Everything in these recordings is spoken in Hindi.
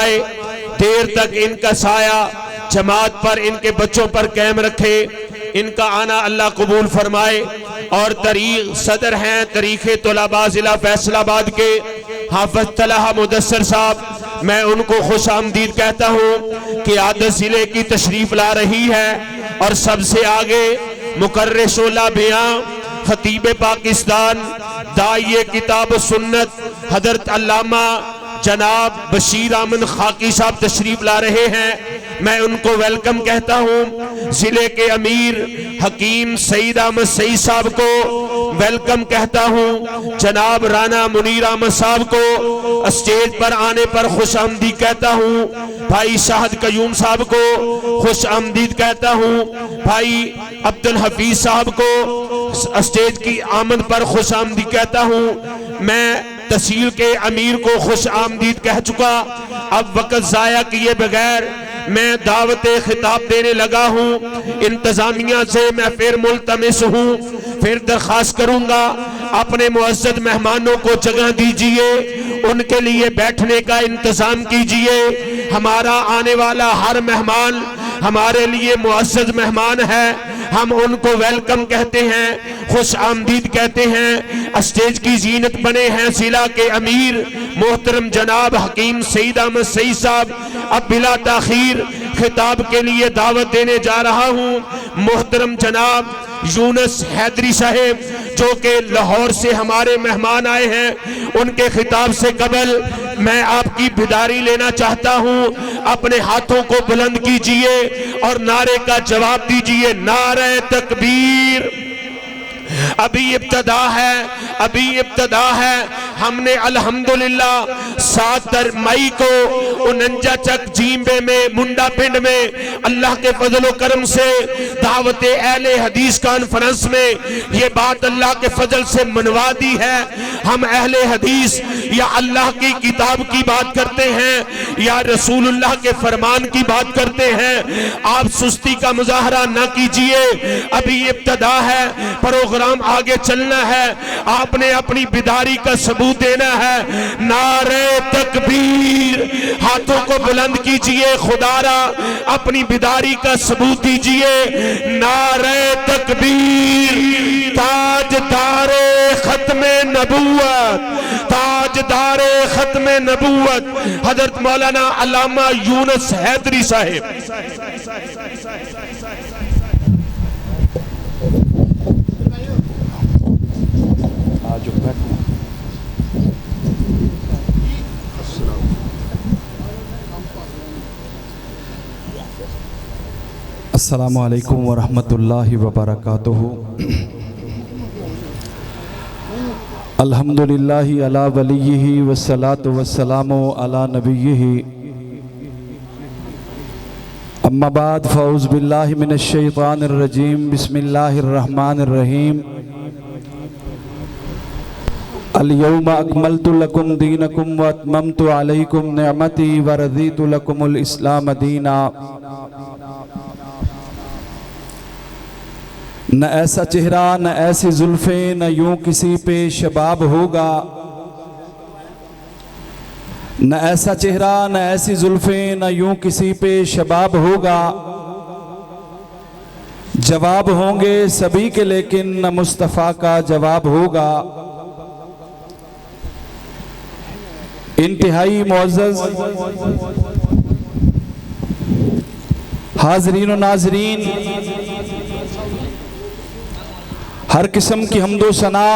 फरमाए, देर तक इनका साया जमात पर, इनके बच्चों पर कायम रखे। इनका आना अल्लाह कबूल फरमाए। और तरीक सदर हैं तरीक़े तुलबा ज़िला फैसलाबाद के हाफ़िज़ तलहा मुदस्सर साहब, मैं उनको खुश आमदीद कहता हूँ कि आदत ज़िले की तशरीफ़ ला रही है। और सबसे आगे मुकर्र शोला बयां खतीब पाकिस्तान दाइए किताब सुन्नत हज़रत अल्लामा जनाब बशीर अहमद खाकी साहब तशरीफ ला रहे हैं। मैं उनको वेलकम कहता हूँ। जिले के अमीर हकीम सईद अहमद सईद साहब को वेलकम कहता हूँ। जनाब राना मुनीर अहमद साहब को स्टेज पर आने पर खुश आमदीद कहता हूँ। भाई शाहद कयूम साहब को खुश आमदीद कहता हूँ। भाई अब्दुल हफीज साहब को स्टेज की आमद पर खुश आमदीद कहता हूँ। मैं तहसील के अमीर को खुश आमदीद कह चुका। अब वक्त जाया किए बगैर मैं दावत खिताब देने लगा हूँ। इंतजामिया से मैं फिर मुल्तमिस हूँ, फिर दरखास्त करूँगा अपने मुअज़्ज़ज़ मेहमानों को जगह दीजिए, उनके लिए बैठने का इंतजाम कीजिए। हमारा आने वाला हर मेहमान हमारे लिए मुअज़्ज़ज़ मेहमान है, हम उनको वेलकम कहते हैं, खुश आमदीद कहते हैं। स्टेज की जीनत बने हैं जिला के अमीर मोहतरम जनाब हकीम सईद अहमद सईद साहब। अब बिला ताखीर खिताब के लिए दावत देने जा रहा हूँ मोहतरम जनाब यूनुस हैदरी साहेब, जो कि लाहौर से हमारे मेहमान आए हैं। उनके खिताब से कबल मैं आपकी बिदारी लेना चाहता हूँ। अपने हाथों को बुलंद कीजिए और नारे का जवाब दीजिए, नारे तकबीर। अभी इब्तदा है, अभी इब्तदा है। हमने अल्हम्दुलिल्लाह 7 मई को 49 चक जींबे में मुंडा पिंड में अल्लाह के फजल करम से दावत अहले हदीस कॉन्फ्रेंस में ये बात अल्लाह के फजल से मनवा दी है। हम अहले हदीस या अल्लाह की किताब की बात करते हैं या रसूलुल्लाह के फरमान की बात करते हैं। आप सुस्ती का मुजाहरा ना कीजिए, अभी इब्तदा है, प्रोग्राम आगे चलना है। आपने अपनी बिदारी का सबूत देना है। नारे तकबीर, हाथों को बुलंद कीजिए, खुदारा अपनी बिदारी का सबूत दीजिए। नारे तकबीर। ताजदारे खत्मे नबूवत, ताजदारे खत्मे नबूवत हजरत मौलाना अल्लामा यूनुस हैदरी साहिब। अस्सलामु अलैकुम वरहमतुल्लाहि वबरकातुहू। अल्हम्दुलिल्लाहि अला वलिय्यिही वस्सलातु वस्सलामु अला नबिय्यिही। अम्मा बाद फ़ऊज़ बिल्लाहि मिनश शैतानिर रजीम। बिस्मिल्लाहिर रहमानिर रहीम। अल-यौमा अकमलतु लकुम दीनकुम व अतममतु अलैकुम निअमती व रज़ीतु लकुमुल इस्लाम दीना। न ऐसा चेहरा न ऐसी जुल्फ़ें, न यूं किसी पे शबाब होगा। न ऐसा चेहरा न ऐसी जुल्फ़ें, न यूं किसी पे शबाब होगा। जवाब होंगे सभी के लेकिन न मुस्तफ़ा का जवाब होगा। इंतहाई मुअज़्ज़ज़ हाज़रीन व नाज़रीन, हर किस्म की हम्दो सना,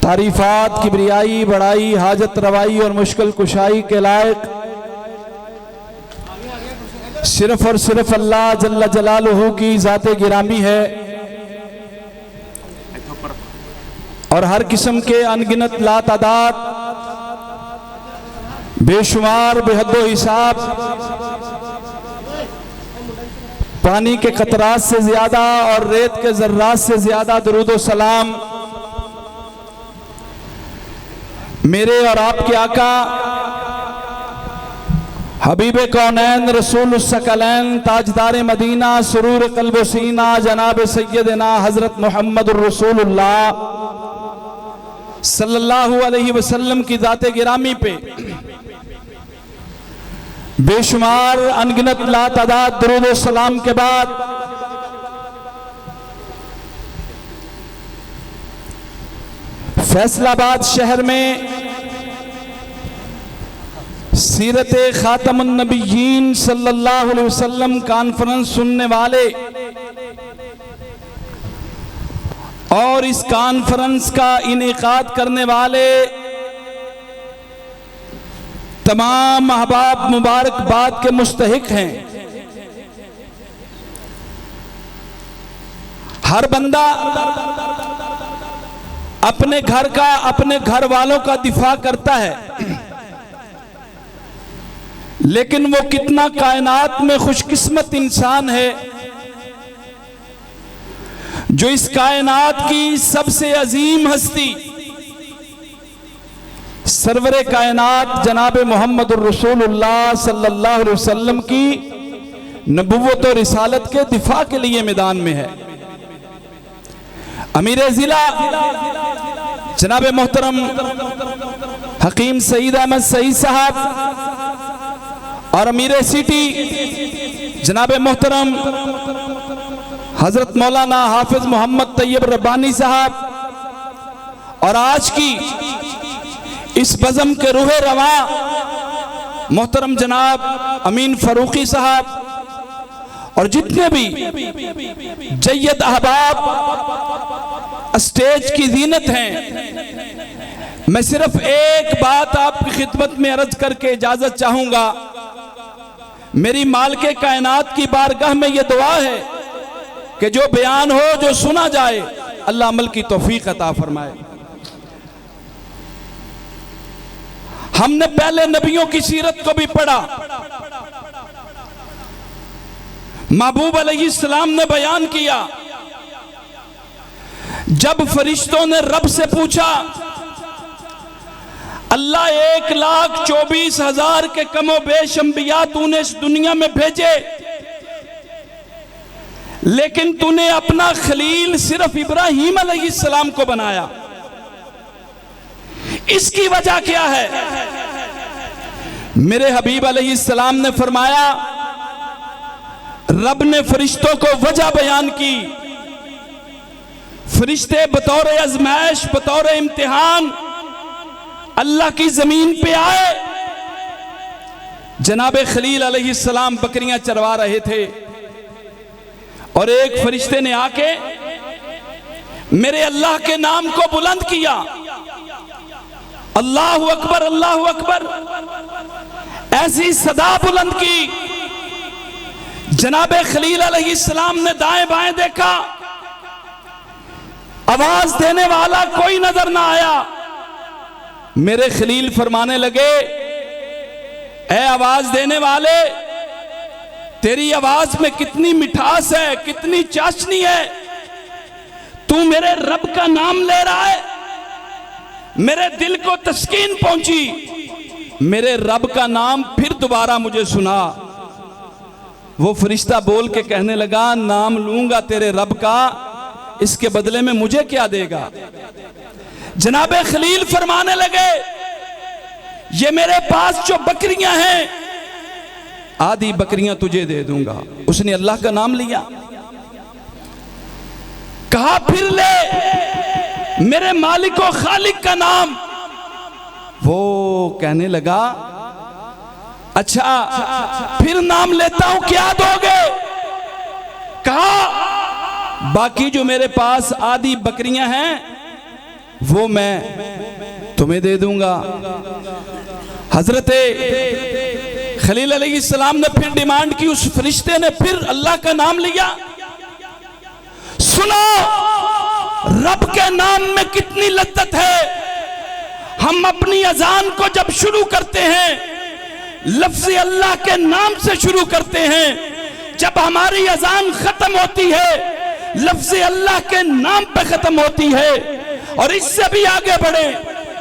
तारीफ़ात, किबरियाई, बड़ाई, हाजत रवाई और मुश्किल कुशाई के लायक सिर्फ और सिर्फ अल्लाह जल्ल जलालुहू की ज़ाते गिरामी है। और हर किस्म के अनगिनत लातादाद, बेशुमार, बेहद्दो हिसाब, पानी के कतरात से ज्यादा और रेत के जर्रात से ज्यादा दुरूद सलाम मेरे और आपके आका हबीब कौनैन रसूल सकलैन ताजदार मदीना सुरूर कल्ब सीना जनाब सैयदना हजरत मोहम्मद रसूलुल्लाह सल्लल्लाहु अलैहि वसल्लम की ज़ात गिरामी पे बेशुमार अनगिनत लातादाद दुरूद व सलाम के बाद फैसलाबाद शहर में सीरत खातमुन नबिय्यीन सल्लल्लाहु अलैहि वसल्लम कॉन्फ्रेंस सुनने वाले और इस कॉन्फ्रेंस का इनेकाद करने वाले तमाम अहबाब मुबारकबाद के मुस्तहिक हैं। हर बंदा अपने घर का, अपने घर वालों का दिफा करता है, लेकिन वो कितना कायनात में खुशकिस्मत इंसान है जो इस कायनात की सबसे अजीम हस्ती सरवरे कायनात जनाब मोहम्मद रसूलुल्लाह सल्लल्लाहु अलैहि वसल्लम की नबुव्वत और रिसालत के दिफा के लिए मैदान में है। अमीर जिला जनाब मोहतरम हकीम सईद अहमद सईद साहब और अमीर सिटी जनाब मोहतरम हजरत मौलाना हाफिज मोहम्मद तैयब रब्बानी साहब और आज की इस बज़म के रूहे रवा मोहतरम जनाब अमीन फरूकी साहब और जितने भी जय्यद अहबाब स्टेज की ज़ीनत हैं, मैं सिर्फ एक बात आपकी खिदमत में अर्ज करके इजाजत चाहूंगा। मेरी मालिक कायनात की बारगाह में यह दुआ है कि जो बयान हो, जो सुना जाए, अल्लाह अमल की तौफीक अता फरमाए। हमने पहले नबियों की सीरत को भी पढ़ा। महबूब अलैहिस्सलाम ने बयान किया, जब फरिश्तों ने रब से पूछा, अल्लाह 1,24,000 के कमो बेश अंबिया तूने इस दुनिया में भेजे, लेकिन तूने अपना खलील सिर्फ इब्राहीम अलैहिस्सलाम को बनाया, इसकी वजह क्या है? मेरे हबीब अलैहिस्सलाम ने फरमाया, रब ने फरिश्तों को वजह बयान की। फरिश्ते बतौर आजमाइश, बतौर इम्तिहान अल्लाह की जमीन पे आए। जनाब खलील अलैहिस्सलाम बकरियां चरवा रहे थे और एक फरिश्ते ने आके मेरे अल्लाह के नाम को बुलंद किया, अल्लाहु अकबर, अल्लाहु अकबर, ऐसी सदा बुलंद की। जनाब खलील अलैहिस्सलाम ने दाएं बाएं देखा, आवाज देने वाला कोई नजर ना आया। मेरे खलील फरमाने लगे, ऐ आवाज देने वाले, तेरी आवाज में कितनी मिठास है, कितनी चाशनी है, तू मेरे रब का नाम ले रहा है। मेरे दिल को तस्कीन पहुंची। मेरे रब का नाम फिर दोबारा मुझे सुना। वो फरिश्ता बोल के कहने लगा, नाम लूंगा तेरे रब का, इसके बदले में मुझे क्या देगा? जनाब खलील फरमाने लगे, ये मेरे पास जो बकरियां हैं, आधी बकरियां तुझे दे दूंगा। उसने अल्लाह का नाम लिया, कहा फिर ले मेरे मालिक और खालिक का नाम। वो कहने लगा, अच्छा फिर नाम लेता हूं, क्या दोगे? कहा बाकी जो मेरे पास आधी बकरियां हैं वो मैं तुम्हें दे दूंगा। हजरत खलील अलैहिस्सलाम ने फिर डिमांड की। उस फरिश्ते ने फिर अल्लाह का नाम लिया। सुनो, रब के नाम में कितनी लज्जत है। हम अपनी अजान को जब शुरू करते हैं, लफ्ज़ अल्लाह के नाम से शुरू करते हैं। जब हमारी अजान खत्म होती है, लफ्ज़ अल्लाह के नाम पे खत्म होती है। और इससे भी आगे बढ़े,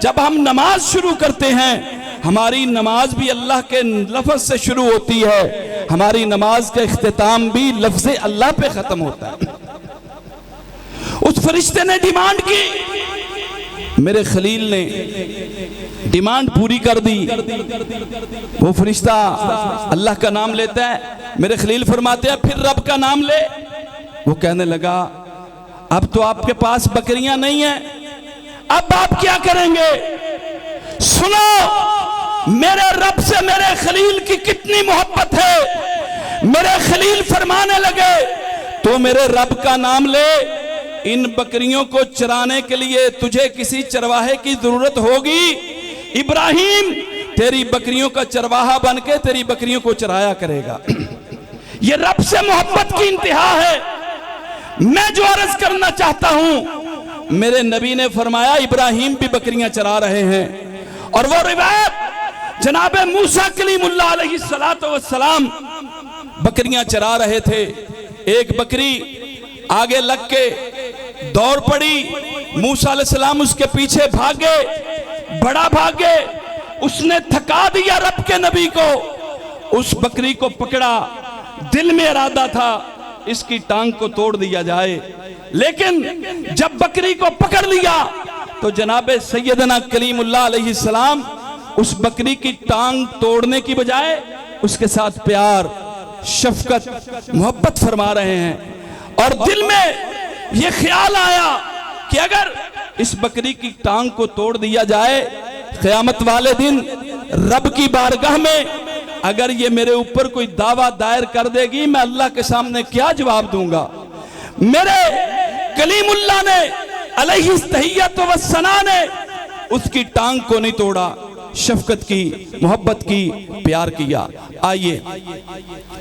जब हम नमाज शुरू करते हैं, हमारी नमाज भी अल्लाह के लफ्ज़ से शुरू होती है। हमारी नमाज का इख्तिताम भी लफ्ज़ अल्लाह पे खत्म होता है। उस फरिश्ते ने डिमांड की, मेरे खलील ने डिमांड पूरी कर दी। वो फरिश्ता अल्लाह का नाम लेता है, मेरे खलील फरमाते हैं फिर रब का नाम ले। वो कहने लगा अब तो आपके पास बकरियां नहीं हैं, अब आप क्या करेंगे? सुनो मेरे रब से मेरे खलील की कितनी मोहब्बत है। मेरे खलील फरमाने लगे तो मेरे रब का नाम ले, इन बकरियों को चराने के लिए तुझे किसी चरवाहे की जरूरत होगी। इब्राहिम तेरी बकरियों का चरवाहा बनके तेरी बकरियों को चराया करेगा। ये रब से मोहब्बत की इंतहा है। मैं जो अर्ज करना चाहता हूं, मेरे नबी ने फरमाया इब्राहिम भी बकरियां चरा रहे हैं। और वो रिवायत जनाबे मूसा कलीमुल्लाह अलैहिस्सलातु वस्सलाम बकरियां चरा रहे थे। एक बकरी आगे लग के दौड़ पड़ी, मूसा अलैहिस्सलाम उसके पीछे भागे, बड़ा भागे, उसने थका दिया रब के नबी को। उस बकरी को पकड़ा, दिल में इरादा था इसकी टांग को तोड़ दिया जाए, लेकिन जब बकरी को पकड़ लिया तो जनाबे सैयदना कलीमुल्लाह अलैहिस्सलाम उस बकरी की टांग तोड़ने की बजाय उसके साथ प्यार, शफकत, मोहब्बत फरमा रहे हैं। और दिल में यह ख्याल आया कि अगर इस बकरी की टांग को तोड़ दिया जाए, क़यामत वाले दिन रब की बारगाह में अगर ये मेरे ऊपर कोई दावा दायर कर देगी, मैं अल्लाह के सामने क्या जवाब दूंगा? मेरे कलीमुल्लाह ने अलैहिस्सलातु वस्सलाम ने उसकी टांग को नहीं तोड़ा, शफकत की, मोहब्बत की, प्यार किया। आइए,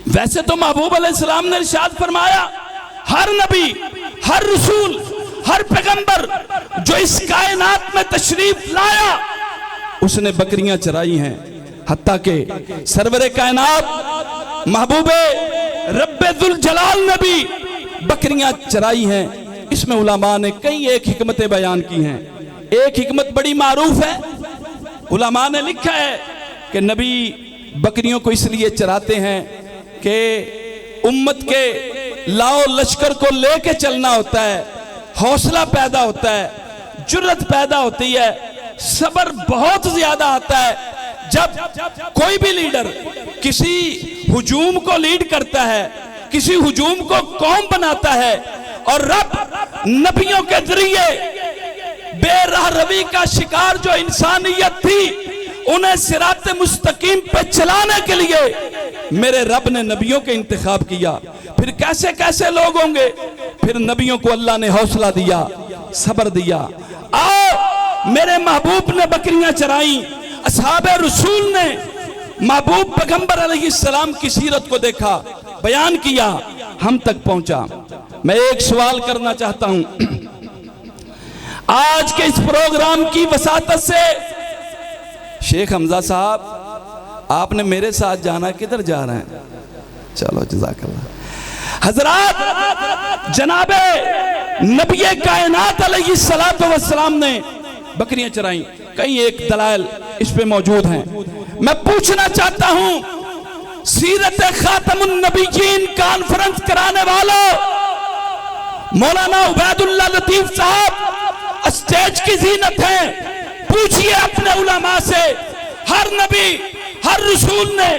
वैसे तो महबूब अलैहिस्सलाम ने इरशाद फरमाया हर नबी, हर रसूल, हर पैगंबर जो इस कायनात में तशरीफ लाया उसने बकरियां चराई हैं। हत्ता के सरवरे कायनात महबूबे रब्बे दुल जलाल ने भी बकरियां चराई हैं। इसमें उलमा ने कई एक हिकमतें बयान की हैं। एक हिकमत बड़ी मारूफ है, उलमा ने लिखा है कि नबी बकरियों को इसलिए चराते हैं कि उम्मत के लाओ लश्कर को लेके चलना होता है, हौसला पैदा होता है, जुर्रत पैदा होती है, सब्र बहुत ज्यादा आता है। जब कोई भी लीडर किसी हुजूम को लीड करता है, किसी हुजूम को कौम बनाता है, और रब नबियों के जरिए बेराह रवी का शिकार जो इंसानियत थी उन्हें सिरात मुस्तकीम पे चलाने के लिए मेरे रब ने नबियों के इंतखाब किया। फिर कैसे कैसे लोग होंगे, फिर नबियों को अल्लाह ने हौसला दिया, सब्र दिया। आओ, मेरे महबूब ने बकरियां चराई, असहाबे रसूल ने महबूब पैगंबर अलैहिस्सलाम की सीरत को देखा, बयान किया, हम तक पहुंचा। मैं एक सवाल करना चाहता हूं, आज के इस प्रोग्राम की वसातत से शेख हमजा साहब आपने मेरे साथ जाना, किधर जा रहे हैं? चलो जज़ाकल्लाह। हजरात, जनाबे नबी कायनात अलैहिस्सलातु वस्सलाम ने बकरियां चराई। कई एक दलाइल इस पे मौजूद हैं। मैं पूछना चाहता हूं, सीरत खातमुन नबीयीन कॉन्फ्रेंस कराने वालों, मौलाना उबैदुल्लाह लतीफ साहब स्टेज की जीनत है, पूछिए अपने उलमा से, हर नबी, हर रसूल ने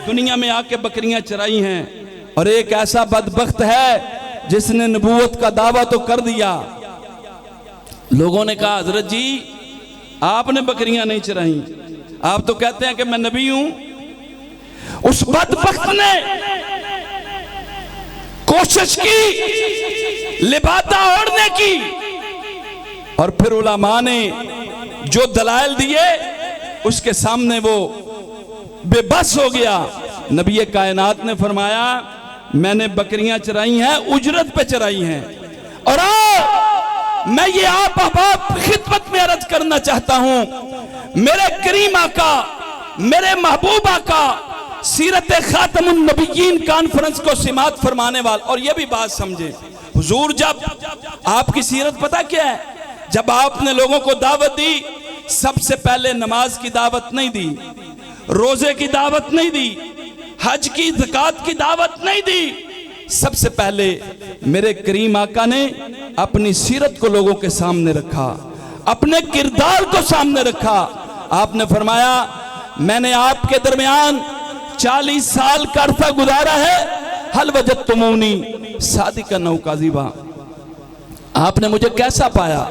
दुनिया में आके बकरियां चराई हैं, और एक ऐसा बदबख्त है जिसने नबूवत का दावा तो कर दिया। लोगों ने कहा हजरत जी आपने बकरियां नहीं चराई, आप तो कहते हैं कि मैं नबी हूं। उस बदबख्त ने कोशिश की लिबादा ओढ़ने की, और फिर उलमा ने जो दलाइल दिए उसके सामने वो बेबस हो गया। नबी कायनात ने फरमाया मैंने बकरियां चराई हैं, उजरत पे चराई हैं। और मैं ये आप अहबाब खिदमत में अर्ज करना चाहता हूं, मेरे करीम आका, मेरे महबूब आका सीरत खातमुन नबीयीन कॉन्फ्रेंस को सिमात फरमाने वाला। और ये भी बात समझे, हुजूर जब आपकी सीरत पता क्या है, जब आपने लोगों को दावत दी, सबसे पहले नमाज की दावत नहीं दी, रोजे की दावत नहीं दी, हज की ज़कात की दावत नहीं दी। सबसे पहले मेरे करीम आका ने अपनी सीरत को लोगों के सामने रखा, अपने किरदार को सामने रखा। आपने फरमाया मैंने आपके दरमियान 40 साल का अरसा गुजारा है, हल वजदतुमूनी सादिकन औ काज़िबा, आपने मुझे कैसा पाया?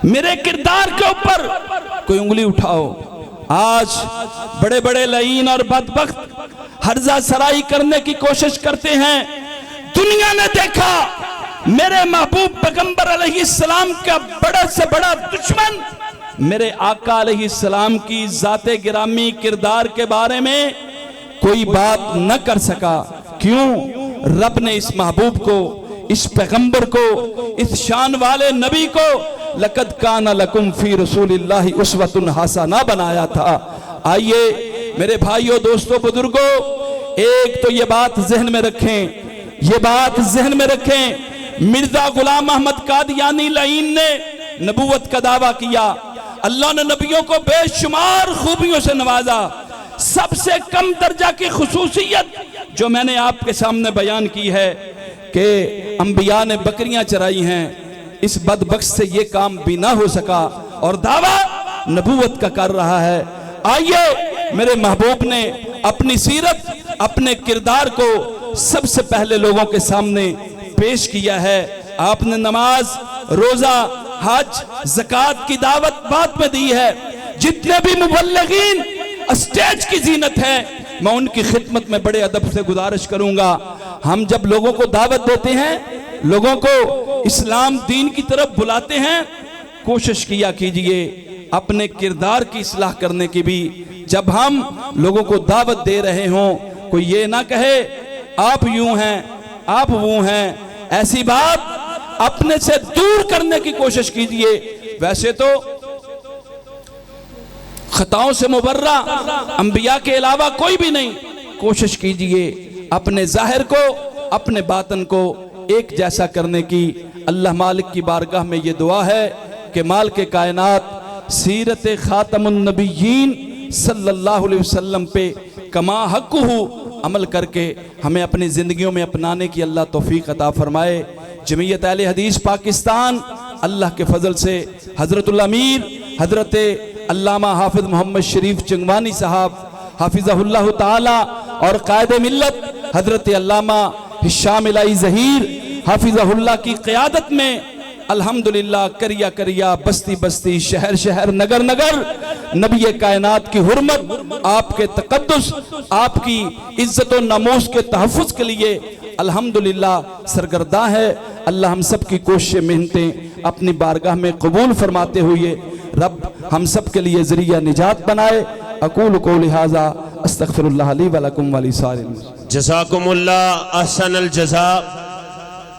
मेरे किरदार के ऊपर कोई उंगली उठाओ। आज बड़े बड़े लईन और बदबख्त हर्जा सराई करने की कोशिश करते हैं। दुनिया ने देखा मेरे महबूब पैगंबर अलैहिस्सलाम का बड़ा से बड़ा दुश्मन मेरे आका अलैहिस्सलाम की जाते गिरामी किरदार के बारे में कोई बात न कर सका। क्यों? रब ने इस महबूब को, इस पैगंबर को, इस शान वाले नबी को लक़द काना लकुम फी रसूलिल्लाहि उस्वतुन हसना बनाया था। आइए मेरे भाइयों, दोस्तों, बुजुर्गों, एक तो ये बात जहन में रखें, ये बात जहन में रखें, मिर्जा गुलाम अहमद कादियानी लईन ने नबूवत का दावा किया। अल्लाह ने नबियों को बेशुमार खूबियों से नवाजा। सबसे कम दर्जा की खुसूसियत जो मैंने आपके सामने बयान की है कि अंबिया ने बकरियां चराई हैं, इस बदबख्त से ये काम भी ना हो सका और दावा नबूवत का कर रहा है। आइए मेरे महबूब ने अपनी सीरत, अपने किरदार को सबसे पहले लोगों के सामने पेश किया है। आपने नमाज, रोजा, हज, ज़कात की दावत बाद में दी है। जितने भी मुबल्लिगीन स्टेज की जीनत है, मैं उनकी खिदमत में बड़े अदब से गुजारिश करूंगा, हम जब लोगों को दावत देते हैं, लोगों को इस्लाम दीन की तरफ बुलाते हैं, कोशिश किया कीजिए अपने किरदार की इस्लाह करने की भी। जब हम लोगों को दावत दे रहे हों, कोई ये ना कहे आप यूं हैं, आप वो हैं, ऐसी बात अपने से दूर करने की कोशिश कीजिए। वैसे तो खताओं से मुबर्रा अंबिया के अलावा कोई भी नहीं। कोशिश कीजिए अपने जाहिर को, अपने बातन को एक जैसा करने की। अल्लाह मालिक की बारगाह में ये दुआ है कि मालिक कायनात सीरत खातमुन नबिय्यीन सल्लल्लाहु अलैहि वसल्लम पे कमा हक़्क़ुहु अमल करके हमें अपनी ज़िंदगियों में अपनाने की अल्लाह तौफीक अता फरमाए। जमीयत अहले हदीस पाकिस्तान अल्लाह के फजल से हज़रतुल अमीर हज़रत अल्लामा हाफिज मोहम्मद शरीफ चंगवानी साहब हाफिज़हुल्लाह ताला और कायदे मिल्लत हज़रत अल्लामा हिशाम इलाही ज़हीर हाफिज़हुल्लाह की क़यादत में अल्हम्दुलिल्लाह करिया करिया, बस्ती बस्ती, शहर शहर, नगर नगर नबी कायनात की हुर्मत, आपके तक़द्दुस, आपकी इज्जत और नमूस के तहफ़्फ़ुज़ के लिए अल्हम्दुलिल्लाह सरगर्दा है। अल्लाह हम सब की कोशिशें, मेहनतें अपनी बारगाह में कबूल फरमाते हुए रब हम सब के लिए ज़रिया निजात बनाए। अक़ूलु क़ौली हाज़ा अस्तग़फ़िरुल्लाह ली व लकुम व लिसाइरिल मुस्लिमीन। जज़ाकुमुल्लाह अहसनल जज़ा।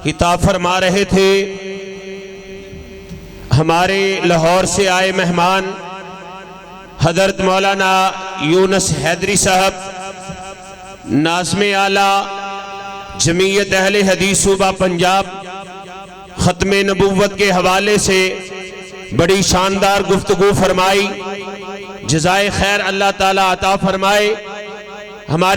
खिताब फरमा रहे थे हमारे लाहौर से आए मेहमान हज़रत मौलाना यूनुस हैदरी साहब, नाज़्मे आला जमीयत अहले हदीस सूबा पंजाब, ख़त्मे नबूव्वत के हवाले से बड़ी शानदार गुफ्तगू फरमाई। जज़ाए खैर अल्लाह ताला अता फरमाए। हमारे